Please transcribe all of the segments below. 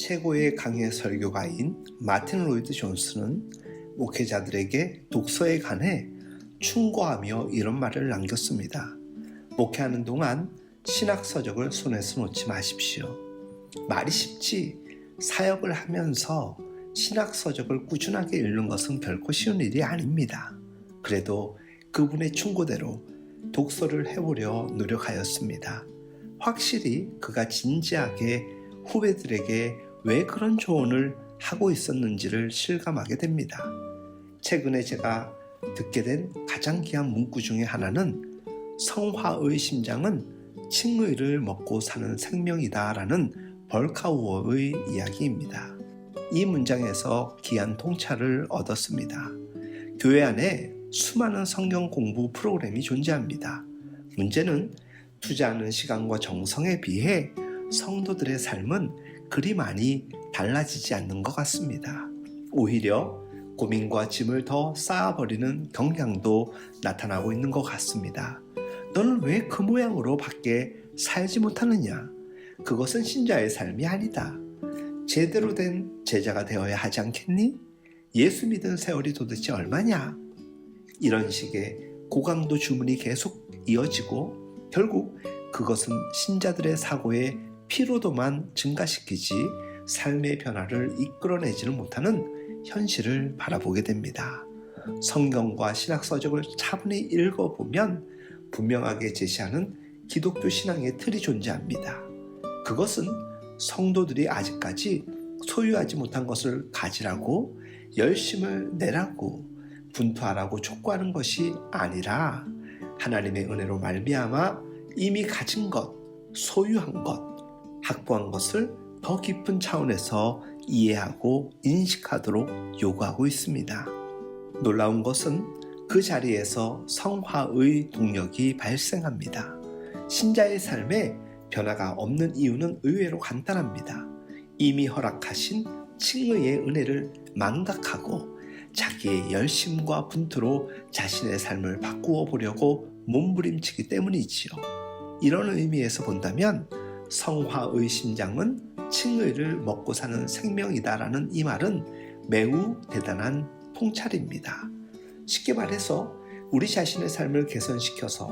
최고의 강해 설교가인 마틴 로이드 존스는 목회자들에게 독서에 관해 충고하며 이런 말을 남겼습니다. 목회하는 동안 신학서적을 손에서 놓지 마십시오. 말이 쉽지 사역을 하면서 신학서적을 꾸준하게 읽는 것은 결코 쉬운 일이 아닙니다. 그래도 그분의 충고대로 독서를 해보려 노력하였습니다. 확실히 그가 진지하게 후배들에게 왜 그런 조언을 하고 있었는지를 실감하게 됩니다. 최근에 제가 듣게 된 가장 귀한 문구 중에 하나는 성화의 심장은 칭의를 먹고 사는 생명이다 라는 벌카우어의 이야기입니다. 이 문장에서 귀한 통찰을 얻었습니다. 교회 안에 수많은 성경 공부 프로그램이 존재합니다. 문제는 투자하는 시간과 정성에 비해 성도들의 삶은 그리 많이 달라지지 않는 것 같습니다. 오히려 고민과 짐을 더 쌓아버리는 경향도 나타나고 있는 것 같습니다. 너는 왜 그 모양으로 밖에 살지 못하느냐? 그것은 신자의 삶이 아니다. 제대로 된 제자가 되어야 하지 않겠니? 예수 믿은 세월이 도대체 얼마냐? 이런 식의 고강도 주문이 계속 이어지고 결국 그것은 신자들의 사고에 피로도만 증가시키지 삶의 변화를 이끌어내지를 못하는 현실을 바라보게 됩니다. 성경과 신학서적을 차분히 읽어보면 분명하게 제시하는 기독교 신앙의 틀이 존재합니다. 그것은 성도들이 아직까지 소유하지 못한 것을 가지라고 열심을 내라고 분투하라고 촉구하는 것이 아니라 하나님의 은혜로 말미암아 이미 가진 것, 소유한 것, 확보한 것을 더 깊은 차원에서 이해하고 인식하도록 요구하고 있습니다. 놀라운 것은 그 자리에서 성화의 동력이 발생합니다. 신자의 삶에 변화가 없는 이유는 의외로 간단합니다. 이미 허락하신 칭의의 은혜를 망각하고 자기의 열심과 분투로 자신의 삶을 바꾸어 보려고 몸부림치기 때문이지요. 이런 의미에서 본다면 성화의 심장은 칭의를 먹고 사는 생명이다라는 이 말은 매우 대단한 통찰입니다. 쉽게 말해서 우리 자신의 삶을 개선시켜서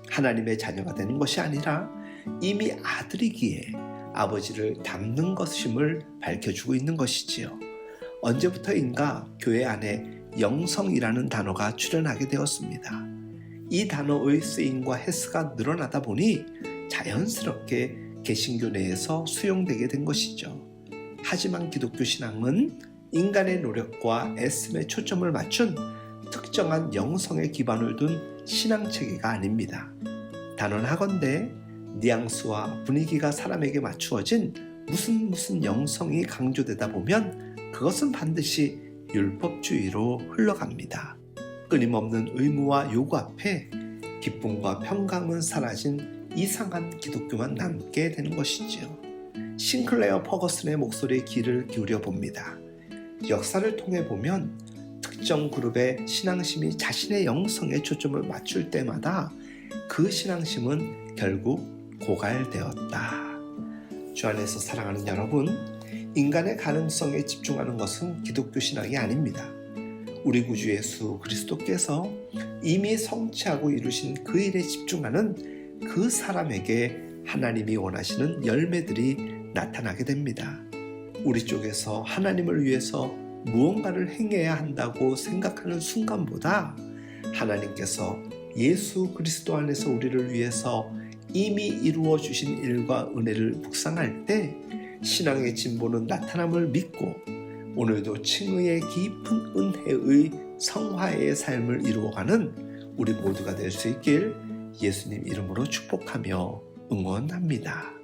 하나님의 자녀가 되는 것이 아니라 이미 아들이기에 아버지를 닮는 것임을 밝혀주고 있는 것이지요. 언제부터인가 교회 안에 영성이라는 단어가 출현하게 되었습니다. 이 단어의 쓰임과 횟수가 늘어나다 보니 자연스럽게 개신교 내에서 수용되게 된 것이죠. 하지만 기독교 신앙은 인간의 노력과 애씀에 초점을 맞춘 특정한 영성의 기반을 둔 신앙체계가 아닙니다. 단언하건대 뉘앙스와 분위기가 사람에게 맞추어진 무슨 영성이 강조되다 보면 그것은 반드시 율법주의로 흘러갑니다. 끊임없는 의무와 요구 앞에 기쁨과 평강은 사라진 이상한 기독교만 남게 되는 것이지요. 싱클레어 퍼거슨의 목소리에 귀를 기울여 봅니다. 역사를 통해 보면 특정 그룹의 신앙심이 자신의 영성에 초점을 맞출 때마다 그 신앙심은 결국 고갈되었다. 주 안에서 사랑하는 여러분, 인간의 가능성에 집중하는 것은 기독교 신앙이 아닙니다. 우리 구주 예수 그리스도께서 이미 성취하고 이루신 그 일에 집중하는 그 사람에게 하나님이 원하시는 열매들이 나타나게 됩니다. 우리 쪽에서 하나님을 위해서 무언가를 행해야 한다고 생각하는 순간보다 하나님께서 예수 그리스도 안에서 우리를 위해서 이미 이루어 주신 일과 은혜를 묵상할 때 신앙의 진보는 나타남을 믿고 오늘도 칭의의 깊은 은혜의 성화의 삶을 이루어가는 우리 모두가 될 수 있길 예수님 이름으로 축복하며 응원합니다.